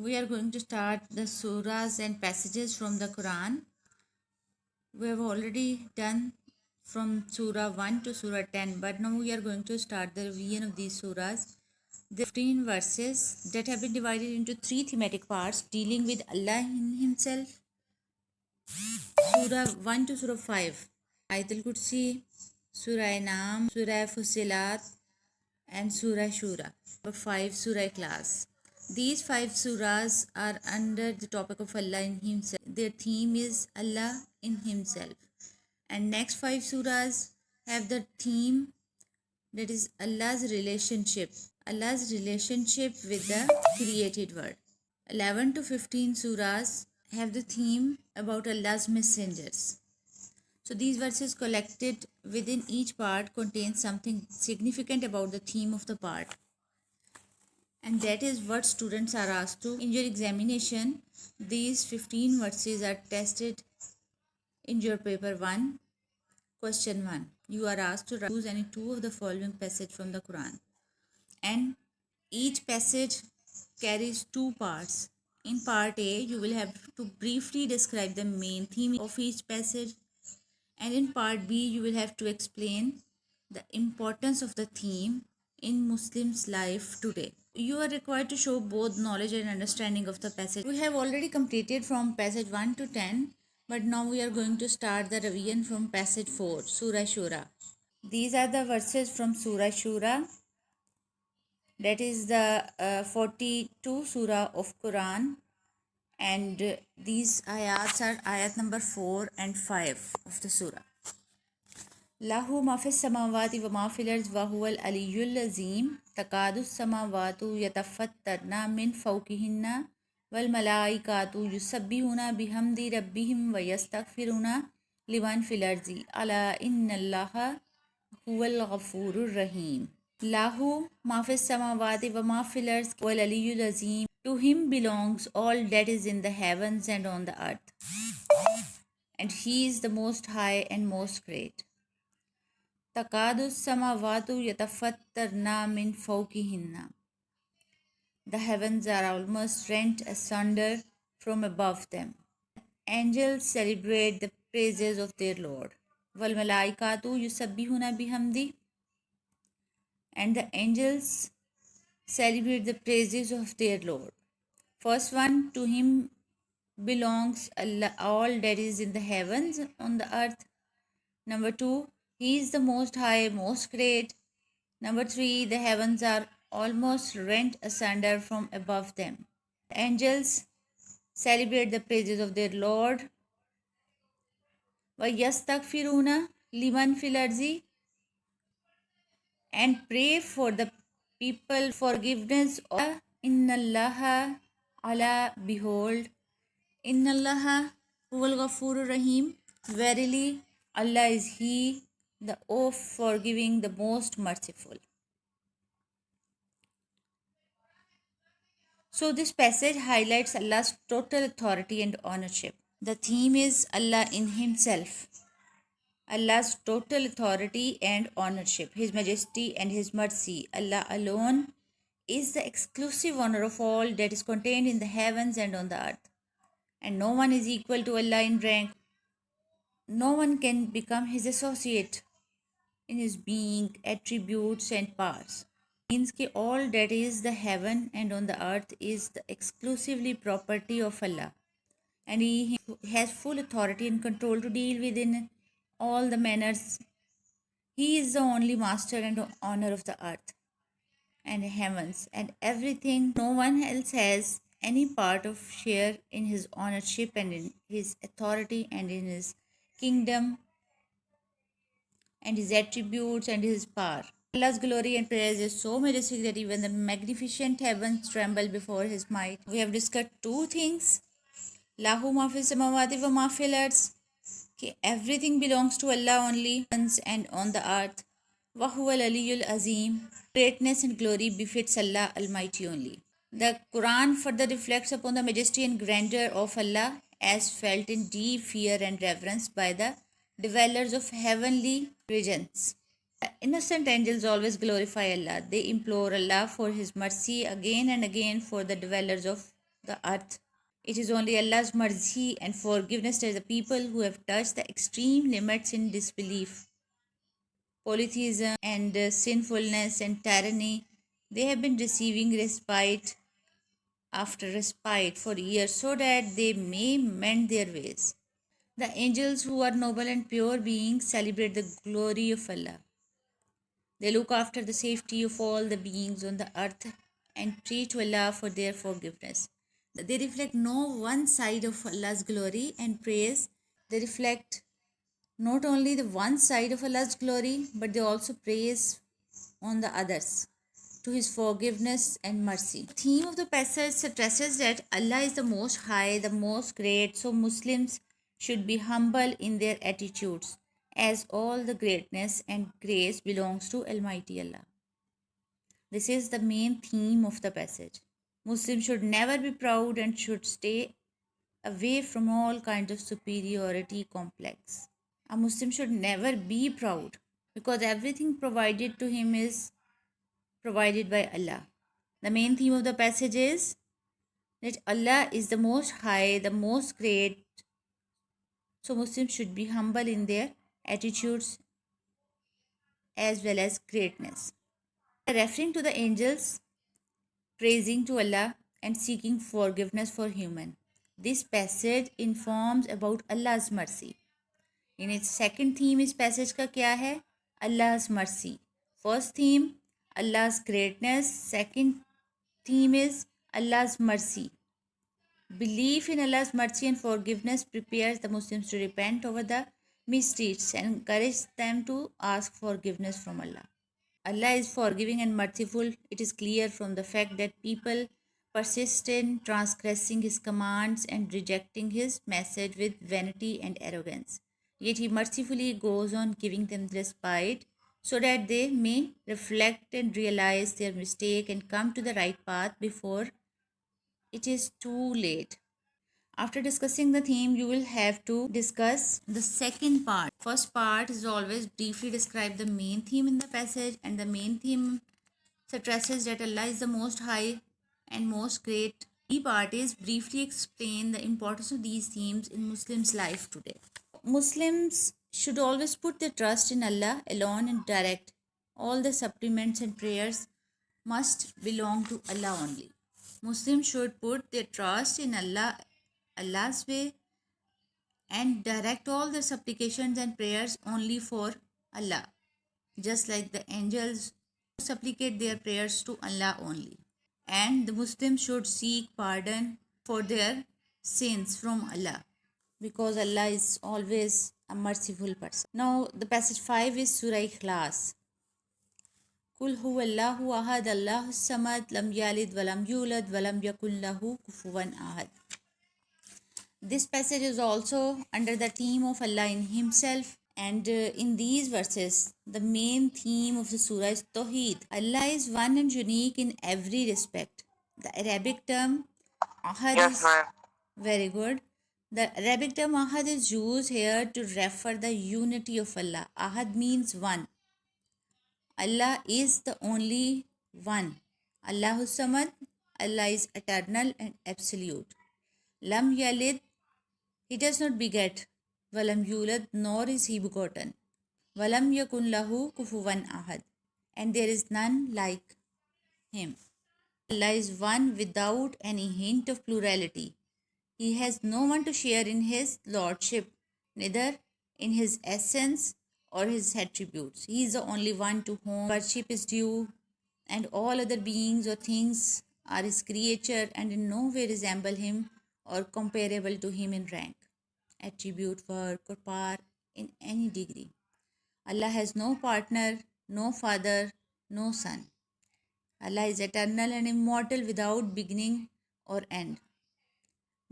we are going to start the surahs and passages from the Quran. We have already done from Surah 1 to Surah 10, but now we are going to start the revision of these surahs. The 15 verses that have been divided into three thematic parts dealing with Allah in Himself. Surah 1 to Surah 5, Ayatul Kursi, Surah Naam, Surah Fusilat, and Surah Shura. Number 5, Surah Ikhlas. These 5 surahs are under the topic of Allah in Himself. Their theme is Allah in Himself. And next 5 surahs have the theme that is Allah's relationship. Allah's relationship with the created world. 11 to 15 surahs have the theme about Allah's messengers. So these verses collected within each part contain something significant about the theme of the part. And that is what students are asked to. In your examination, these 15 verses are tested in your paper 1, question 1. You are asked to choose any two of the following passages from the Quran. And each passage carries two parts. In part A, you will have to briefly describe the main theme of each passage. And in part B, you will have to explain the importance of the theme in Muslims' life today. You are required to show both knowledge and understanding of the passage. We have already completed from passage 1 to 10, but now we are going to start the revision from passage 4, Surah Shura. These are the verses from Surah Shura. That is the 42 Surah of Quran, and these ayats are ayat number 4 and 5 of the Surah. Lahu ma fis samawati wa ma fil ardi wa huwal aliyyul azim takadu samawatu yatafattarna min fawqihinna wal malaikatu yusabbihuna bihamdi rabbihim wa yastaghfiruna liman fil ardi ala innallaha huwal ghafurur rahim. Lahu ma fis samawati wa ma fil ardi wal aliyyul azim. To him belongs all that is in the heavens and on the earth, and he is the most high and most great. Takadu samawatu yatafattarna min fawqihinna. The heavens are almost rent asunder from above them. Angels celebrate the praises of their Lord. Wal malaikatu yusabbihuna bihamdi. And the angels celebrate the praises of their Lord. First one, to him belongs Allah, all that is in the heavens on the earth. Number 2, he is the most high, most great. Number 3, the heavens are almost rent asunder from above them. The angels celebrate the praises of their Lord. وَيَسْتَغْفِرُونَ liman fil ardi, and pray for the people forgiveness of Innallaha ala, behold, Innallaha huwal ghafurur rahim. Verily, Allah is He, the oft forgiving, the most merciful. So this passage highlights Allah's total authority and ownership. The theme is Allah in Himself. Allah's total authority and ownership, His majesty and His mercy. Allah alone is the exclusive owner of all that is contained in the heavens and on the earth. And no one is equal to Allah in rank. No one can become His associate in His being, attributes and powers. Means that all that is the heaven and on the earth is the exclusively property of Allah, and He has full authority and control to deal within all the manners. He is the only master and owner of the earth and heavens and everything. No one else has any part of share in His ownership and in His authority and in His kingdom and His attributes and His power. Allah's glory and praise is so majestic that even the magnificent heavens tremble before His might. We have discussed two things. Lahu ma fis samawati wa ma fil ardi. Everything belongs to Allah only, and on the earth. Wa huwal aliyyul azim. Greatness and glory befits Allah Almighty only. The Quran further reflects upon the majesty and grandeur of Allah as felt in deep fear and reverence by the dwellers of heavenly regions. The innocent angels always glorify Allah. They implore Allah for His mercy again and again for the dwellers of the earth. It is only Allah's mercy and forgiveness that the people who have touched the extreme limits in disbelief, polytheism, and sinfulness and tyranny, they have been receiving respite after respite for years so that they may mend their ways. The angels, who are noble and pure beings, celebrate the glory of Allah. They look after the safety of all the beings on the earth and pray to Allah for their forgiveness. They reflect no one side of Allah's glory and praise. They reflect not only the one side of Allah's glory, but they also praise on the others to His forgiveness and mercy. The theme of the passage stresses that Allah is the most high, the most great, so Muslims should be humble in their attitudes, as all the greatness and grace belongs to Almighty Allah. This is the main theme of the passage. Muslims should never be proud and should stay away from all kinds of superiority complex. A Muslim should never be proud because everything provided to him is provided by Allah. The main theme of the passage is that Allah is the most high, the most great. So Muslims should be humble in their attitudes as well as greatness. Referring to the angels praising to Allah and seeking forgiveness for human. This passage informs about Allah's mercy. In its second theme इस passage का क्या है? Allah's mercy. First theme Allah's greatness. Second theme is Allah's mercy. Belief in Allah's mercy and forgiveness prepares the Muslims to repent over the misdeeds and encourage them to ask forgiveness from Allah. Allah is forgiving and merciful. It is clear from the fact that people persist in transgressing His commands and rejecting His message with vanity and arrogance. Yet He mercifully goes on giving them respite so that they may reflect and realize their mistake and come to the right path before it is too late. After discussing the theme, you will have to discuss the second part. First part is always briefly describe the main theme in the passage, and the main theme stresses that Allah is the most high and most great. The part is briefly explain the importance of these themes in Muslims' life today. Muslims should always put their trust in Allah alone and direct. All the supplements and prayers must belong to Allah only. Muslims should put their trust in Allah's way and direct all their supplications and prayers only for Allah, just like the angels supplicate their prayers to Allah only. And the Muslims should seek pardon for their sins from Allah because Allah is always a merciful person. Now, the passage 5 is Surah Ikhlas. Kul huwallahu ahad Allahu samad lam yalid walam yulad walam yakun lahu kufuwan ahad. This passage is also under the theme of Allah in Himself, and in these verses, the main theme of the surah is Tawheed. Allah is one and unique in every respect. The Arabic term Ahad is very good. The Arabic term Ahad is used here to refer the unity of Allah. Ahad means one. Allah is the only one. Allahu Samad. Allah is eternal and absolute. Lam Yalid. He does not beget. Walam yulad, nor is he begotten. Walam yakun lahu kufuwan ahad. And there is none like him. Allah is one without any hint of plurality. He has no one to share in His lordship, neither in His essence or His attributes. He is the only one to whom worship is due, and all other beings or things are His creature and in no way resemble Him or comparable to Him in rank, attribute, work, or power in any degree. Allah has no partner, no father, no son. Allah is eternal and immortal without beginning or end.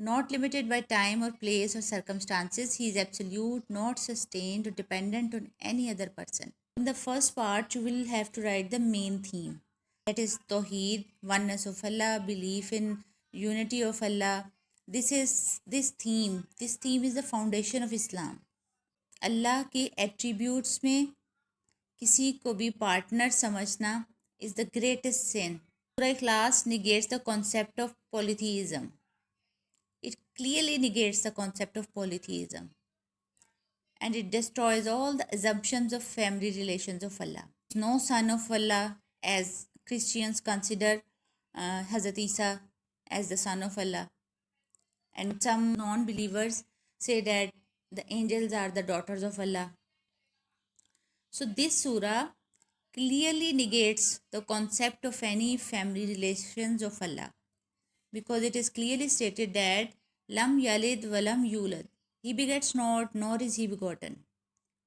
Not limited by time or place or circumstances, He is absolute, not sustained or dependent on any other person. In the first part, you will have to write the main theme. That is Tawheed, oneness of Allah, belief in unity of Allah. This theme is the foundation of Islam. अल्लाह के attributes में किसी को भी partner समझना is the greatest sin. Surah Ikhlas negates the concept of polytheism. It clearly negates the concept of polytheism and it destroys all the assumptions of family relations of Allah. No son of Allah, as Christians consider Hazrat Isa as the son of Allah, and some non believers say that the angels are the daughters of Allah. So, this surah clearly negates the concept of any family relations of Allah because it is clearly stated that Lam Yalid Walam Yulad. He begets not, nor is he begotten.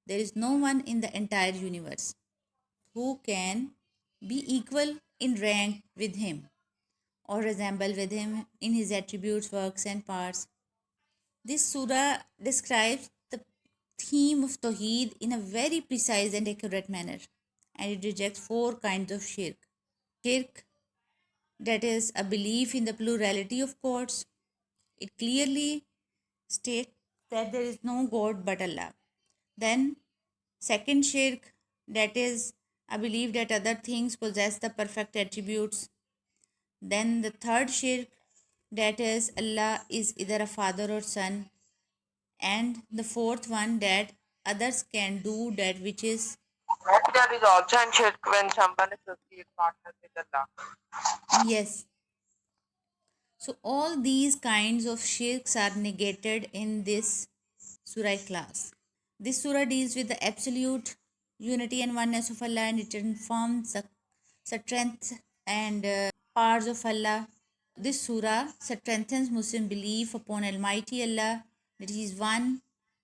There is no one in the entire universe who can be equal in rank with him or resemble with him in his attributes, works, and parts. This surah describes the theme of Tawheed in a very precise and accurate manner, and it rejects four kinds of shirk. Shirk, that is a belief in the plurality of gods, it clearly states that there is no God but Allah. Then, second shirk, that is a belief that other things possess the perfect attributes. Then, the third shirk, that is Allah is either a father or son. And the fourth one, that others can do that which is. There is also an shirk when someone associates partners with Allah. Yes. So all these kinds of shirks are negated in this surah class. This surah deals with the absolute unity and oneness of Allah and it informs the strength and powers of Allah. This surah strengthens Muslim belief upon Almighty Allah that He is one,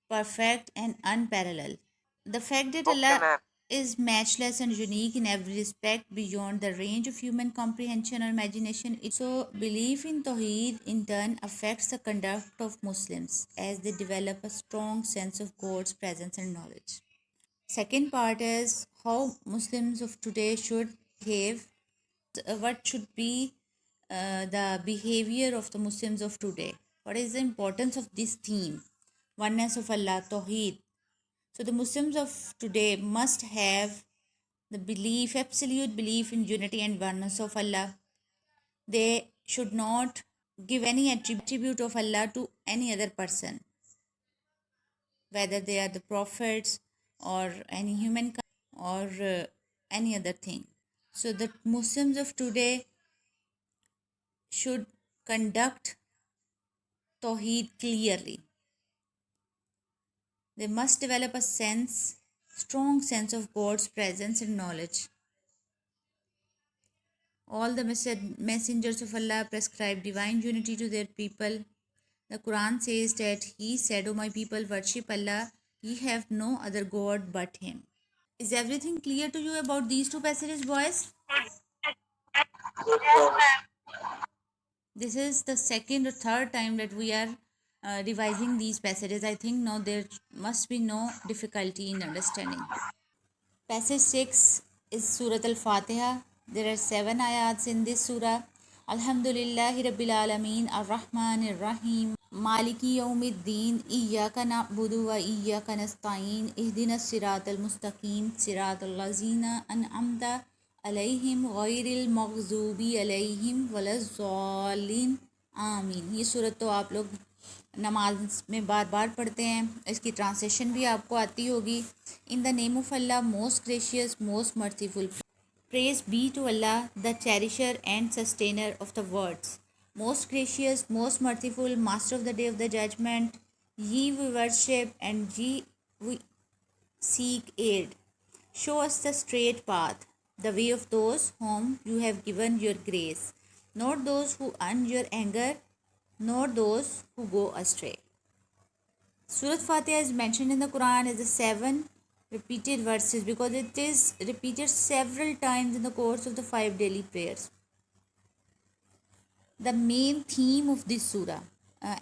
perfect, and unparalleled. The fact that Allah is matchless and unique in every respect beyond the range of human comprehension or imagination. So, belief in Tawheed in turn affects the conduct of Muslims as they develop a strong sense of God's presence and knowledge. Second part is how Muslims of today should behave. What should be the behavior of the Muslims of today? What is the importance of this theme? Oneness of Allah, Tawheed. So the Muslims of today must have the belief, absolute belief in unity and oneness of Allah. They should not give any attribute of Allah to any other person, whether they are the prophets or any human or any other thing. So the Muslims of today should conduct Tawheed clearly. They must develop a strong sense of God's presence and knowledge. All the messengers of Allah prescribe divine unity to their people. The Quran says that He said, O my people, worship Allah, ye have no other God but Him. Is everything clear to you about these two passages, boys? This is the second or third time that we are revising these passages. I think now there must be no difficulty in understanding. Passage 6 is Surah Al-Fatiha. There are 7 ayats in this surah. Alhamdulillahi Rabbil Alameen Ar-Rahman Ar-Rahim Maliki Yawmiddin Iyyaka na'budu wa iyyaka nasta'in Ihdina Siratal Mustaqim Siratal Lazina An'amta Alayhim Ghairil Maghzubi Alayhim Walazzallin आमीन. ये सूरत तो आप लोग नमाज में बार बार पढ़ते हैं. इसकी ट्रांसलेशन भी आपको आती होगी. In the name of Allah most gracious most merciful. Praise be to Allah, the cherisher and sustainer of the words. Most gracious, most merciful, master of the day of the judgment. Ye we worship and ye we seek aid. Show us the straight path, the way of those whom you have given your grace, not those who earn your anger, nor those who go astray. Surah Fatiha is mentioned in the Quran as the 7 repeated verses because it is repeated several times in the course of the 5 daily prayers. The main theme of this surah,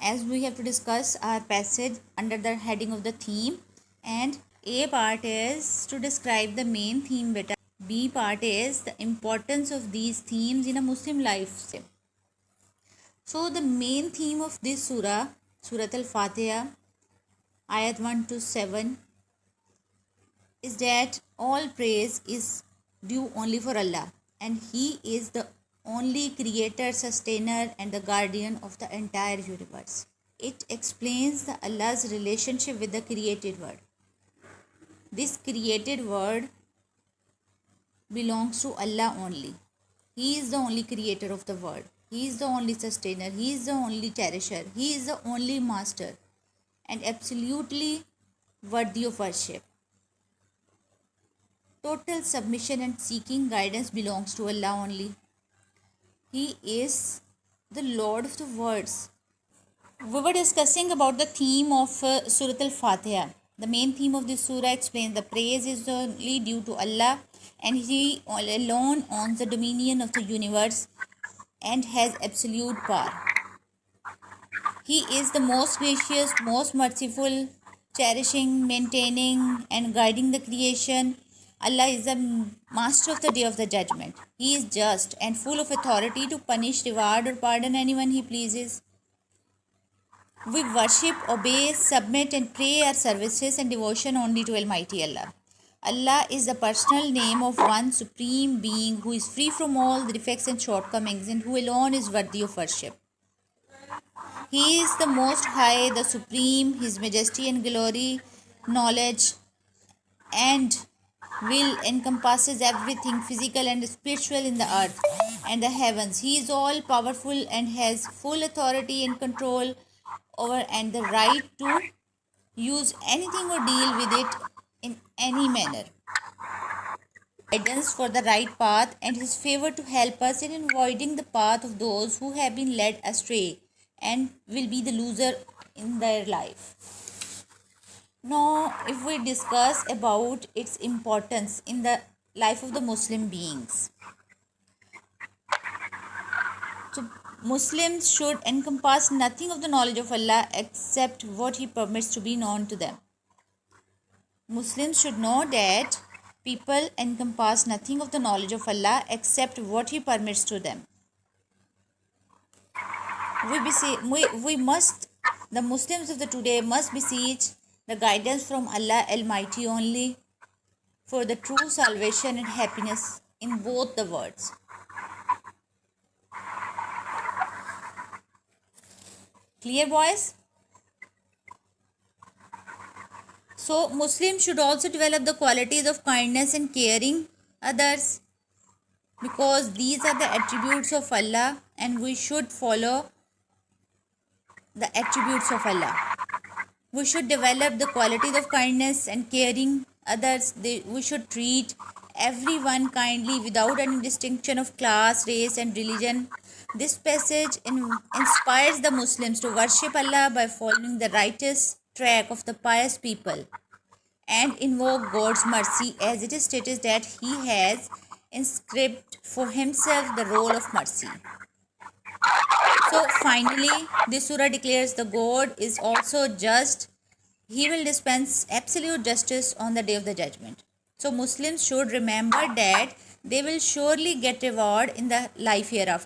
as we have to discuss our passage under the heading of the theme, and A part is to describe the main theme better. B part is the importance of these themes in a Muslim life. So the main theme of this surah, Surah Al-Fatiha, ayat 1 to 7, is that all praise is due only for Allah and He is the only creator, sustainer, and the guardian of the entire universe. It explains the Allah's relationship with the created world. This created world belongs to Allah only. He is the only creator of the world. He is the only sustainer. He is the only cherisher. He is the only master and absolutely worthy of worship. Total submission and seeking guidance belongs to Allah only. He is the Lord of the worlds. We were discussing about the theme of Surah Al-Fatiha. The main theme of this surah explains the praise is only due to Allah, and He alone owns the dominion of the universe and has absolute power. He is the most gracious, most merciful, cherishing, maintaining, and guiding the creation. Allah is the master of the day of the judgment. He is just and full of authority to punish, reward, or pardon anyone He pleases. We worship, obey, submit, and pray our services and devotion only to Almighty Allah. Allah is the personal name of one supreme being who is free from all the defects and shortcomings and who alone is worthy of worship. He is the Most High, the Supreme. His majesty and glory, knowledge, and will encompasses everything physical and spiritual in the earth and the heavens. He is all powerful and has full authority and control over and the right to use anything or deal with it in any manner. Guidance for the right path and His favor to help us in avoiding the path of those who have been led astray and will be the loser in their life. Now, if we discuss about its importance in the life of the Muslim beings. So, Muslims should encompass nothing of the knowledge of Allah except what He permits to be known to them. Muslims should know that people encompass nothing of the knowledge of Allah except what He permits to them. The Muslims of the today must beseech the guidance from Allah Almighty only for the true salvation and happiness in both the worlds. Clear, boys? So, Muslims should also develop the qualities of kindness and caring others because these are the attributes of Allah and we should follow the attributes of Allah. We should develop the qualities of kindness and caring others. We should treat everyone kindly without any distinction of class, race, and religion. This passage inspires the Muslims to worship Allah by following the righteous track of the pious people and invoke God's mercy, as it is stated that He has inscribed for Himself the role of mercy. So finally, this surah declares the God is also just. He will dispense absolute justice on the day of the judgment. So Muslims should remember that they will surely get reward in the life hereafter.